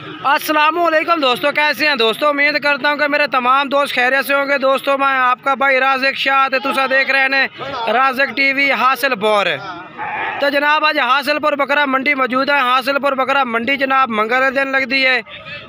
अस्सलामुअलैकुम दोस्तों, कैसे हैं दोस्तों। उम्मीद करता हूं कि मेरे तमाम दोस्त खैरियत से होंगे। दोस्तों मैं आपका भाई राज़िक शाह ते तुसा देख रहे हैं राज़िक टीवी हासिलपुर। तो जनाब आज हासिलपुर बकरा मंडी मौजूद है। हासिलपुर बकरा मंडी जनाब मंगल दिन लगती है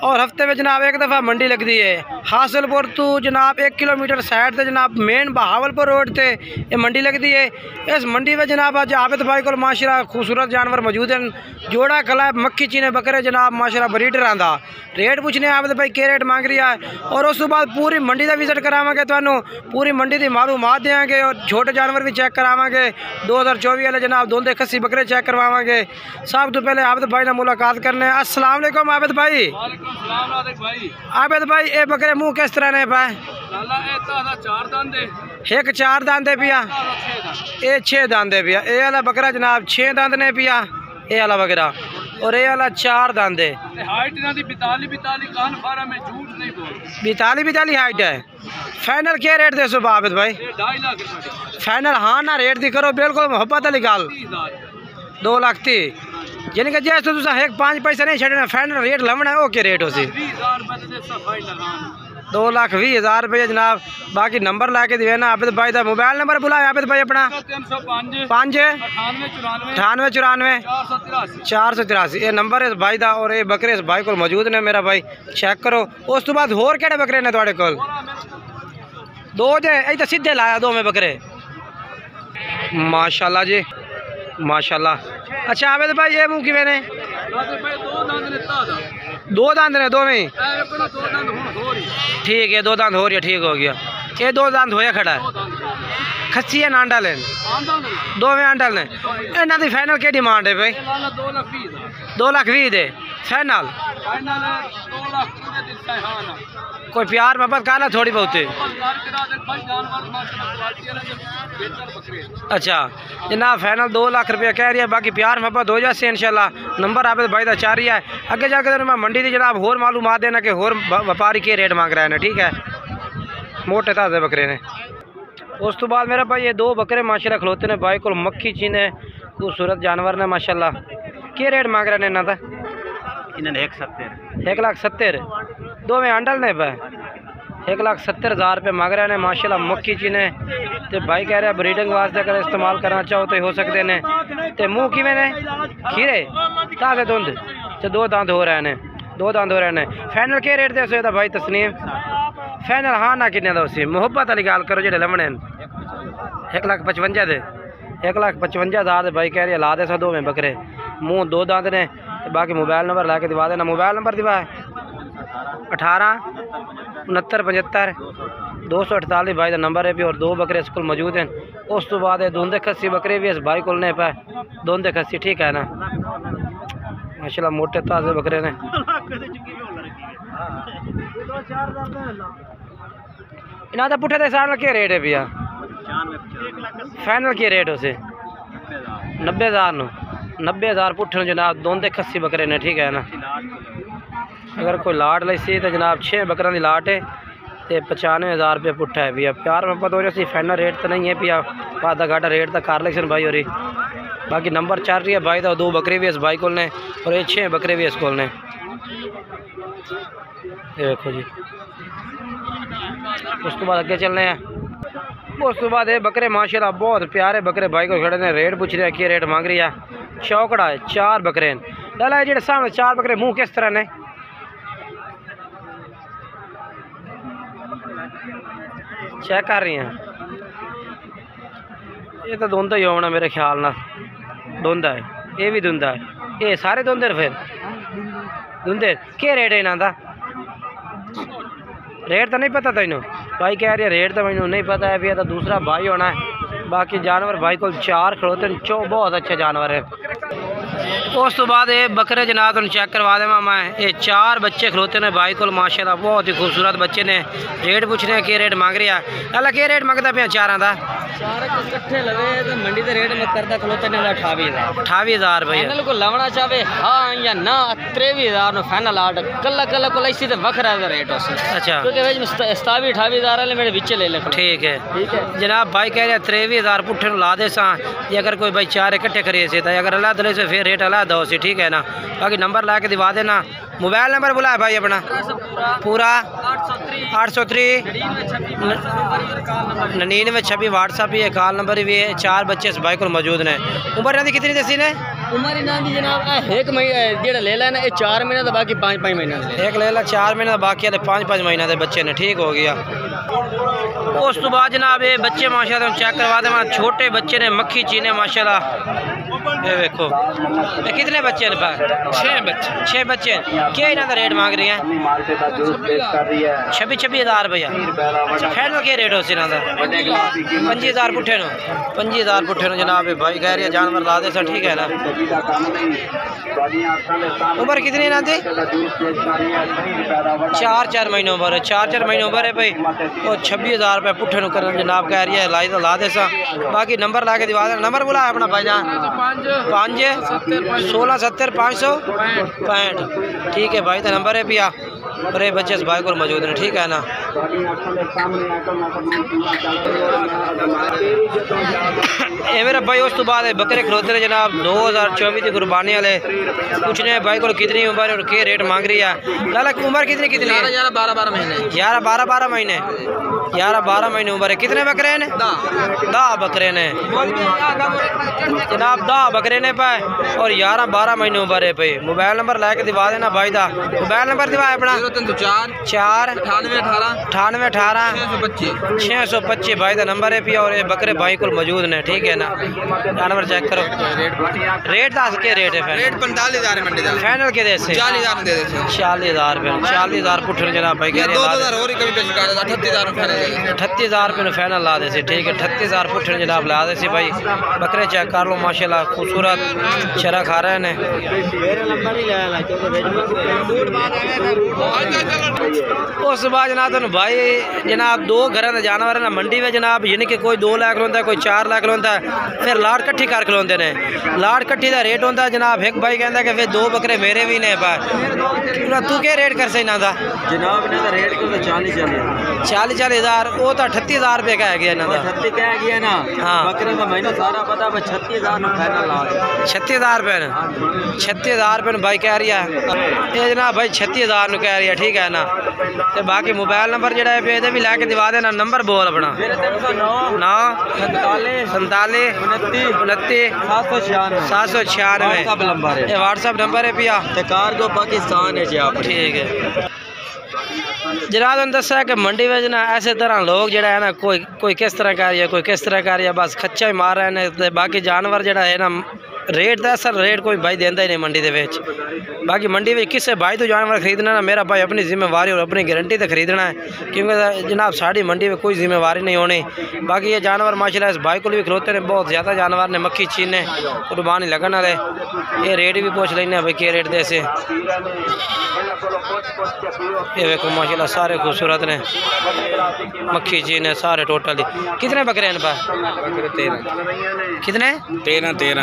और हफ्ते में जनाब एक दफ़ा मंडी लगती है। हासिलपुर तो जनाब 1 किलोमीटर साइड से जनाब मेन बहावलपुर रोड से ये मंडी लगती है। इस मंडी में जनाब आज आबिद भाई को माशाल्लाह खूबसूरत जानवर मौजूद हैं। जोड़ा कला मक्खी चीने बकरे जनाब माशाल्लाह ब्रीडर आंदा। रेट पूछने आबिद भाई के रेट मांग रही है और उस बाद पूरी मंडी का विजिट करावांगे, तुहानू पूरी मंडी की मालूमात देंगे और छोटे जानवर भी चेक करावांगे। 2024 वाले जनाब दोंदे खस्सी बकरे चेक करवावांगे। सब तो पहले आबिद भाई ने मुलाकात करने। अस्सलाम वालेकुम आबिद भाई। आबिद भाई ये बकरे मुँह किस तरह ने पाए? एक 4 दांदे पिया, ये 6 दांदे पिया। ये वाला बकरा जनाब 6 दांद ने पिया, ये वाला बकरा, और ये वाला 4 दांदे। हाइट 42 हाइट है। फाइनल क्या रेट दे सुबह आबिद भाई? 2.5 लाख फाइनल। हाँ ना रेट दी करो बिल्कुल मोहब्बत वाली गल। 2 लाख थी यानी कि जैसे तुम एक 5 पैसे नहीं छड़ना, फाइनल रेट लवना है। ओके रेट उसी 2,20,000 रुपये जनाब। बाकी नंबर ला के दिए ना आबिद भाई का। मोबाइल नंबर बुलाए आबिद भाई अपना 5 98 94 483। ये नंबर है इस भाई का और ये बकरे इस भाई को मौजूद ने। मेरा भाई चेक करो। उस तो बाद होर केड़े बकरे ने तुहाडे कोल? 2 जे तो सीधे लाया 2 में बकरे माशाल्लाह जी माशाल्लाह। अच्छा आबिद भाई ये मुँह किवें ने? 2 दांत ने 2 में? ठीक है 2 दांत हो रही है, ठीक हो गया। ये 2 दांत होया खड़ा है। खस्सी है नांडा लेन 2 में आंडल ने। इन्हों की फाइनल क्या डिमांड है भाई? 2,20,000 दे फाइनल। कोई प्यार मोहब्बत काला थोड़ी बहुत है। अच्छा जनाब फाइनल 2 लाख रुपया कह रही है। बाकी प्यार मोहब्बत हो जाए इंशाल्लाह। नंबर आबिद भाई का 4 ही है। अगे जाकर मैं मंडी की जनाब होर मालूमात देना कि होर व्यापारी के रेट मांग रहे हैं। ठीक है मोटे ताज़े बकरे ने। उस तो बाद मेरा भाई ये 2 बकरे माशाल्लाह खलोते ने भाई को। मक्खी चीने खूबसूरत जानवर ने माशाल्लाह। के रेट मांग रहे हैं इन्हों का? 1,70,000 2 में अंडल ने पे 1,70,000 रुपये मांग रहे हैं माशाल्लाह। मक्खी चीने तो भाई कह रहे हैं ब्रीडिंग वास्ते अगर इस्तेमाल करना चाहो तो हो सकते हैं। तो मुँह किवें ने? खीरे ताज़े धुंध तो 2 दांत हो रहे हैं 2 दांत हो रहे हैं। फाइनल के रेट दे सो भाई तस्नीम? फाइनल हाँ ना किन्ने उसी मुहब्बत वाली गल करो जो लमने 1,55,000 दे 1,55,000 भाई कह रही ला दे 2 में बकरे। मुँह 2 दांत ने। बाकी मोबाइल नंबर ला के दिवा देना। मोबाइल नंबर दिवा 18 69 75 248 भाई का नंबर है भी। और 2 बकरे स्कूल मौजूद हैं। उस तो बाद दोंदे खस्सी बकरे भी इस भाई को नहीं पाए। दोंदे खस्सी ठीक है ना माशाल्लाह मोटे ताज़े बकरे ने। इन्हों का पुट्ठे के हिसाब के रेट है भैया? फाइनल के रेट उसे 90,000 90,000 पुट्ठे जनाब। दोंदे खस्सी बकरे ने ठीक है ना। अगर कोई लाट ली तो जनाब 6 बकरों की लाट है तो 95,000 रुपये पुट्ठा है भैया। प्यार मोहब्बत हो रही फाइनल रेट तो नहीं है भैया। आधा घाटा रेट तो कर लेकिन भाई हो रही। बाकी नंबर चल रही है भाई का। 2 बकरे भी इस भाई को ने और ये 6 बकरे भी इस को ने। देखो जी उस तो बाद अगे चलने हैं। उस तो बाद ये बकरे माशाल्लाह बहुत प्यारे बकरे भाई को खड़े ने। रेट पूछ रहे हैं कि रेट मांग रही है। चौकड़ा है 4 बकरे लाला जो सामने 4 बकरे मुँह किस तरह ने? चेक कर रही हैं। ये तो धुंधा ही होना मेरे ख्याल ना। धुंधा है ये भी धुंधा है। ये सारे धुंधे फिर धुंधे के रेट है इन्हों का? रेट तो नहीं पता तेनों भाई कह रही है? रेट तो मैंने नहीं पता है भी। तो दूसरा भाई होना है। बाकी जानवर भाई को 4 खड़ोते बहुत अच्छे जानवर है। उस तो बाद ये बकरे जनाब तुम चेक करवा देवा मैं। ये 4 बच्चे खलोते ने भाई को माशाल्लाह बहुत ही खूबसूरत बच्चे ने। रेट पूछ रहे हैं कि रेट मांग रही है? अल्लाह के रेट मंगता पे 4 का? 4 इकट्ठे लगे तो मंडी के रेट में करता खलोते ने 28,000 रुपये। फाइनल को लवना चाहे हाँ या ना 23,000 फाइनल आर्ट कला कला को इसी तो वखरा रेट उस। अच्छा क्योंकि 27-28,000 वाले मेरे बिच ले ले। ठीक है जनाब भाई कह रहे 23,000 पुट्ठे ला दे सा। अगर कोई भाई 4 इकट्ठे खरीद से अगर अल्लाह दले से फिर रेट अल्लाह दो सी। ठीक है ना। बाकी नंबर ला के दिवा देना मोबाइल नंबर बुलाए भाई अपना पूरा 803 9926 व्हाट्सअप ही है, कॉल नंबर भी है। 4 बच्चे इस भाई को मौजूद ने। उम्र इन्होंने कितनी दसी ने? उम्र इन्होंने जनाब 1 महीना जेड़ा ले लेना 4 महीने तो बाकी 5 महीने। एक ले ला 4 महीने बाकी 5 महीने के बच्चे ने। ठीक हो गया। उस तो बाद जनाब ये बच्चे माशाल्लाह चेक करवा दे। छोटे बच्चे ने मक्खी चीने माशाल्लाह। ये देखो ये कितने बच्चे ने? 6 बच्चे। क्या इन्हों का रेट मांग रही है? 26 हज़ार रुपया। फाइनल क्या रेट हो इन्हों का? 25,000 पुट्ठे नो। 25,000 पुट्ठे नो जनाब। भाई कह रही है जानवर ला दे सर। ठीक है ना। उम्र कितनी इन्हों की? 4 महीने उम्र है। 4 महीने उम्र है भाई। और 26,000 रुपये पुट्ठे नु कर जनाब कह रही है लाई तो ला दे सा। बाकी नंबर ला के दिवा दे। नंबर बुलाया अपना भाईजान 5 16 70 565। ठीक है भाई तो नंबर है पिया। और ये बच्चे इस भाई को मौजूद हैं। ठीक है ना। ये मेरा भाई उस तो बाद बकरे खलोते हैं जनाब 2024 की कुर्बानी वाले। पूछने भाई को कितनी उम्र है और क्या रेट मांग रही है? लाला उम्र कितनी कितनी है? 12 महीने। 12 महीने। 12 महीने उम्र है। कितने बकरे ने? 10 बकरे ने जनाब। 10 बकरे ने पाए और 12 महीने उम्र है भाई। मोबाइल नंबर ला के दिवा देना भाई दा। मोबाइल नंबर दिवा अपना 4 98 18 625 भाई का नंबर है पिया। और ये बकरे भाई को मौजूद ने। ठीक है ना। जानवर चेक करो। रेट दस के रेट है? रेट 45,000 मंडी दा। फाइनल के दे 40,000 दे दे 40,000 रुपये। 40,000 पुट्ठे जनाब भाई कह रहे 2000 और कमी पेश कर 38,000 फाइनल। 38,000 रुपये फाइनल ला दे। ठीक है 38,000 पुट्ठे जनाब ला दे भाई। बकरे चेक कर लो माशाल्लाह खूबसूरत शरा खा रहे हैं। उस बाद जनाब तुम भाई जनाब 2 घर के जानवर ना मंडी में जनाब यानी कि कोई 2 लाख खलोंदा है कोई 4 लाख खलोंदा है। फिर लाट कट्ठी कर खलोंदे ने। लाट कट्ठी का रेट होंगे जनाब। एक भाई कहता कि फिर 2 बकरे मेरे भी ने। तू क्या रेट कर सकना था जनाब? इन्हों का रेट 40 हज़ार। वो तो 38,000 रुपये का है गया इन्हों का। 38 कह गया ना। हाँ बकरे का मैंने सारा पता 36,000 फाइनल ला 36,000 रुपये। 36,000 रुपये भाई कह रही है ये जनाब भाई। 36,000 कह रही है। ठीक है ना। तो बाकी मोबाइल नंबर जो है ये भी लैके दिवा देना। नंबर बोल अपना 9 47 29 796 नंबर है। व्हाट्सअप नंबर है पिया। कार्गो पाकिस्तान है जी आप। ठीक है जनाब ने दसा कि मंडी में ना ऐसे तरह लोग जो है ना कोई किस तरह कर रही है कोई किस तरह कर रही है। बस खच्चा ही मार रहे हैं। बाकी जानवर जो है ना रेट तो असल रेट कोई भाई देंदा ही नहीं मंडी दे विच। बाकी मंडी में किसी भाई तो जानवर खरीदना ना मेरा भाई अपनी जिम्मेवारी और अपनी गारंटी तो खरीदना है। क्योंकि जनाब साड़ी मंडी में कोई जिम्मेवारी नहीं होनी। बाकी ये जानवर माशाल्लाह इस भाई को भी खरोते हैं। बहुत ज़्यादा जानवर ने मक्खी चीने कुर्बानी लगन वाले। ये रेट भी पूछ लेने भाई क्या रेट दे से। ये देखो माशाल्लाह सारे खूबसूरत ने मक्खी चीने सारे टोटल। कितने बकरे हैं पाए? 13 कितने?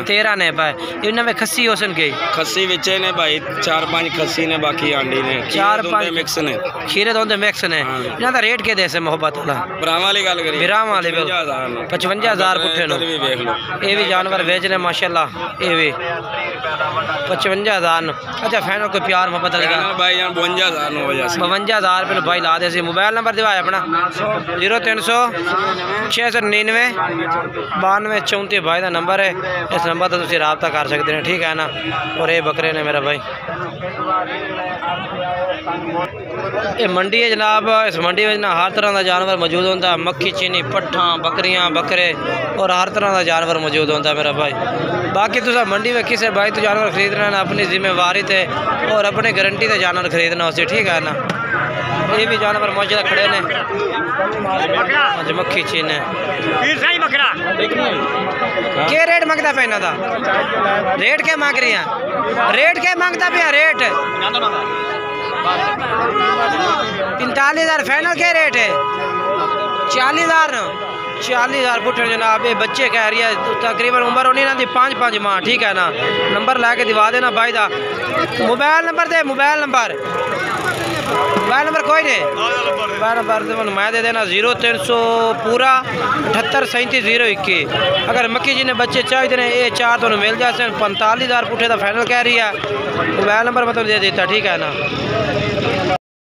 13 ने पाए। इनमें खस्सी होसन गई खस्सी विचे ने भाई 4-5 खस्सी ने बाकी आंडी ने 4-5 मिक्स ने खीरे दोंदे मिक्स ने। इन्हां दा रेट के दे से मोहब्बत वाला? ब्राह्मण वाली गल करी ब्राह्मण वाले 55,000 पुट्ठे नो। ये भी जानवर बेच रहे माशाल्लाह। ये भी 55,000 नो। अच्छा फाइनल कोई प्यार मोहब्बत लगा भाई जान 52,000 नो हो जाए 52,000 रुपये भाई ला दे। मोबाइल नंबर दिवाया अपना 0300 699 92 34 भाई का नंबर है। इस नंबर पर तुम रब्ता कर सकते हैं। ठीक है ना। और ये बकरे ने मेरा भाई। ये मंडी है जनाब। इस मंडी में ना हर तरह का जानवर मौजूद होता। मक्खी चीनी पट्ठा बकरियां बकरे और हर तरह का जानवर मौजूद होता मेरा भाई। बाकी तुम मंडी में किसी भाई तो जानवर खरीदना ना अपनी जिम्मेवारी से और अपनी गारंटी से जानवर खरीदना उसे। ठीक है ना। ये भी जानवर मौजूद खड़े ने। मक्खी चीन है क्या रेट मंगता पे इन्हों का? रेट क्या मांग रही है? रेट क्या मांगता पे? रेट 45,000 फाइनल क्या रेट है? 40,000 पुट्ठे जनाब। ये बच्चे कह रही है तकरीबन उम्र होनी ना 5 माह। ठीक है ना। नंबर ला के दिवा देना भाई दा। मोबाइल नंबर दे। मोबाइल नंबर मोबाइल नंबर कोई नहीं, मोबाइल नंबर मैं दे देना 0300 पूरा 78 37 021। अगर मक्की जी ने बच्चे चाहिए ने ये 4 तो मिल जाते 45,000 पुठे का फाइनल कह रही है। मोबाइल नंबर मतलब दे देता, ठीक है ना।